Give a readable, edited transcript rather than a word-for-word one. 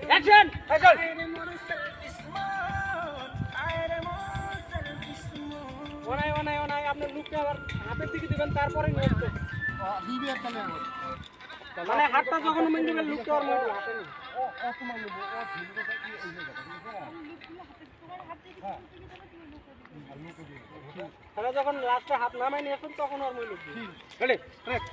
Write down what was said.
action action ওনাই ওনাই ওনাই আপনি লুকটা আবার হাতের দিকে দিবেন তারপরে নড়বে বিবি আর তাহলে মানে হাতটা যখন মেন দিবেন লুকটা আর মইতে হাতে নেই ও তোমার নেব ও ভিডিওটা কি এই জায়গাটা হ্যাঁ তাহলে যখন লাস্টে হাত নামাই নিয়েছেন তখন আর মই লুকবে রেডি ট্র্যাক